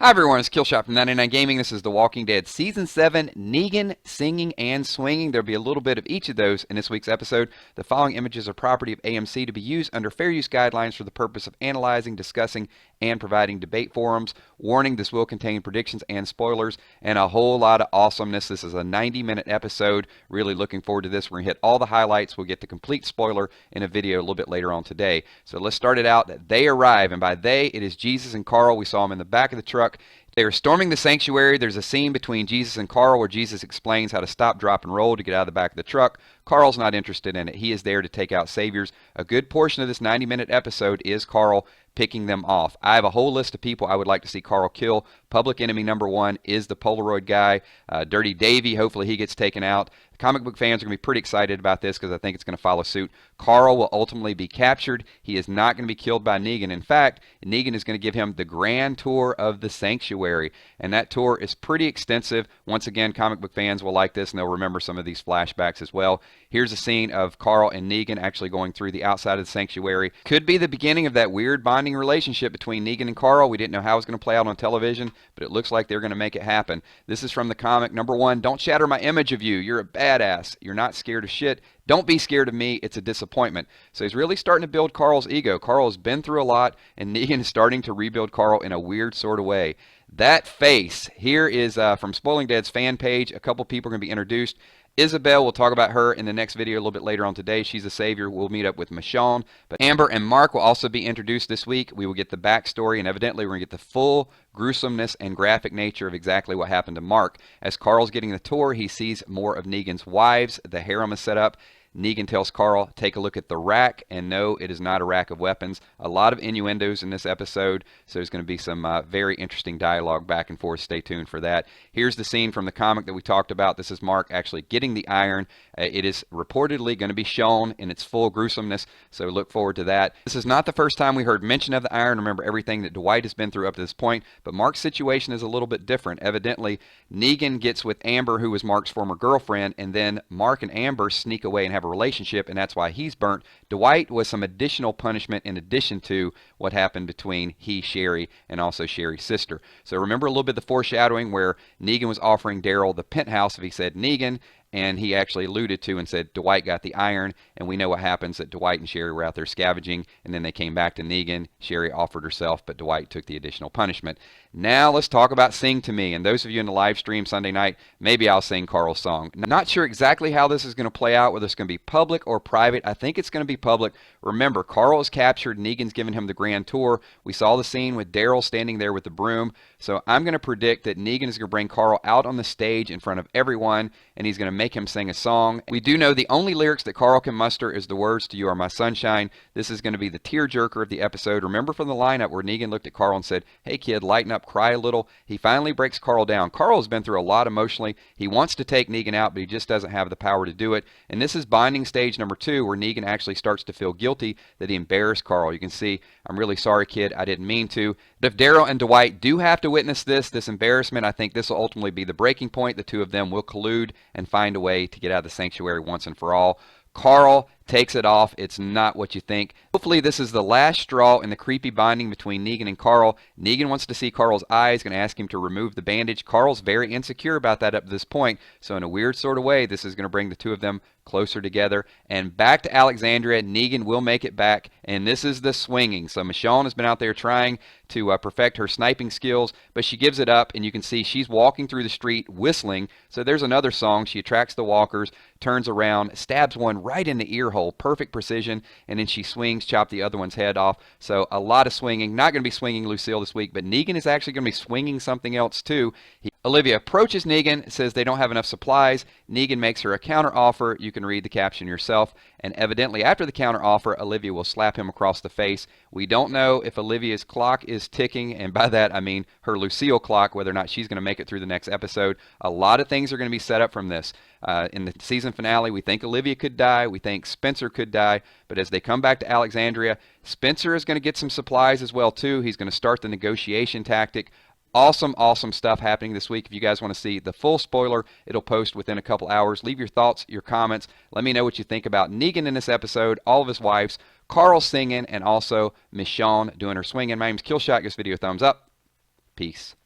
Hi everyone, it's Killshot from 99 Gaming. This is The Walking Dead Season 7, Negan singing and swinging. There'll be a little bit of each of those in this week's episode. The following images are property of AMC to be used under fair use guidelines for the purpose of analyzing, discussing, and providing debate forums. Warning, this will contain predictions and spoilers and a whole lot of awesomeness. This is a 90-minute episode. Really looking forward to this. We're going to hit all the highlights. We'll get the complete spoiler in a video a little bit later on today. So let's start it out. They arrive, and by they, it is Jesus and Carl. We saw them in the back of the truck. They are storming the sanctuary. There's a scene between Jesus and Carl where Jesus explains how to stop, drop, and roll to get out of the back of the truck. Carl's not interested in it. He is there to take out saviors. A good portion of this 90-minute episode is Carl picking them off. I have a whole list of people I would like to see Carl kill. Public enemy number one is the Polaroid guy. Dirty Davy, hopefully he gets taken out. The comic book fans are going to be pretty excited about this because I think it's going to follow suit. Carl will ultimately be captured. He is not going to be killed by Negan. In fact, Negan is going to give him the grand tour of the sanctuary, and that tour is pretty extensive. Once again, comic book fans will like this, and they'll remember some of these flashbacks as well. Here's a scene of Carl and Negan actually going through the outside of the sanctuary. Could be the beginning of that weird bonding relationship between Negan and Carl. We didn't know how it was going to play out on television, but it looks like they're going to make it happen. This is from the comic. Number one, don't shatter my image of you. You're a badass. You're not scared of shit. Don't be scared of me. It's a disappointment. So he's really starting to build Carl's ego. Carl has been through a lot, and Negan is starting to rebuild Carl in a weird sort of way. That face here is from Spoiling Dead's fan page. A couple people are going to be introduced. Isabel, we'll talk about her in the next video a little bit later on today. She's a savior. We'll meet up with Michonne. But Amber and Mark will also be introduced this week. We will get the backstory, and evidently we're going to get the full gruesomeness and graphic nature of exactly what happened to Mark. As Carl's getting the tour, he sees more of Negan's wives. The harem is set up. Negan tells Carl, take a look at the rack, and no, it is not a rack of weapons. A lot of innuendos in this episode, so there's going to be some very interesting dialogue back and forth. Stay tuned for that. Here's the scene from the comic that we talked about. This is Mark actually getting the iron. It is reportedly going to be shown in its full gruesomeness, so look forward to that. This is not the first time we heard mention of the iron. Remember everything that Dwight has been through up to this point, but Mark's situation is a little bit different. Evidently, Negan gets with Amber, who was Mark's former girlfriend, and then Mark and Amber sneak away and have a relationship, and that's why he's burnt. Dwight was some additional punishment in addition to what happened between Sherry, and also Sherry's sister. So remember a little bit of the foreshadowing where Negan was offering Daryl the penthouse if he said Negan, and he actually alluded to and said Dwight got the iron, and we know what happens, that Dwight and Sherry were out there scavenging, and then they came back to Negan. Sherry offered herself, but Dwight took the additional punishment. Now let's talk about Sing to Me, and those of you in the live stream Sunday night, maybe I'll sing Carl's song. Not sure exactly how this is going to play out, whether it's going to be public or private. I think it's going to be public. Remember, Carl is captured. Negan's given him the grand tour. We saw the scene with Daryl standing there with the broom, so I'm going to predict that Negan is going to bring Carl out on the stage in front of everyone, and he's going to make him sing a song. We do know the only lyrics that Carl can muster is the words to You Are My Sunshine. This is going to be the tearjerker of the episode. Remember from the lineup where Negan looked at Carl and said, hey kid, lighten up, cry a little. He finally breaks Carl down. Carl has been through a lot emotionally. He wants to take Negan out, but he just doesn't have the power to do it. And this is bonding stage number 2, where Negan actually starts to feel guilty that he embarrassed Carl. You can see, I'm really sorry kid, I didn't mean to. But if Daryl and Dwight do have to witness this embarrassment, I think this will ultimately be the breaking point. The two of them will collude and find a way to get out of the sanctuary once and for all. Carl takes it off. It's not what you think. Hopefully this is the last straw in the creepy bonding between Negan and Carl. Negan wants to see Carl's eyes, going to ask him to remove the bandage. Carl's very insecure about that up to this point, so in a weird sort of way, this is going to bring the two of them closer together. And back to Alexandria, Negan will make it back, and this is the swinging. So Michonne has been out there trying to perfect her sniping skills, but she gives it up, and you can see she's walking through the street whistling. So there's another song. She attracts the walkers, turns around, stabs one right in the ear hole, perfect precision, and then she swings, chop the other one's head off. So a lot of swinging. Not going to be swinging Lucille this week, but Negan is actually going to be swinging something else too. Olivia approaches Negan, says they don't have enough supplies. Negan makes her a counter offer. You can read the caption yourself. And evidently after the counter offer, Olivia will slap him across the face. We don't know if Olivia's clock is ticking, and by that I mean her Lucille clock, whether or not she's going to make it through the next episode. A lot of things are going to be set up from this. In the season finale, we think Olivia could die. We think Spencer could die. But as they come back to Alexandria, Spencer is going to get some supplies as well too. He's going to start the negotiation tactic. Awesome, awesome stuff happening this week. If you guys want to see the full spoiler, it'll post within a couple hours. Leave your thoughts, your comments. Let me know what you think about Negan in this episode, all of his wives, Carl singing, and also Michonne doing her swinging. My name's Killshot. Give this video a thumbs up. Peace.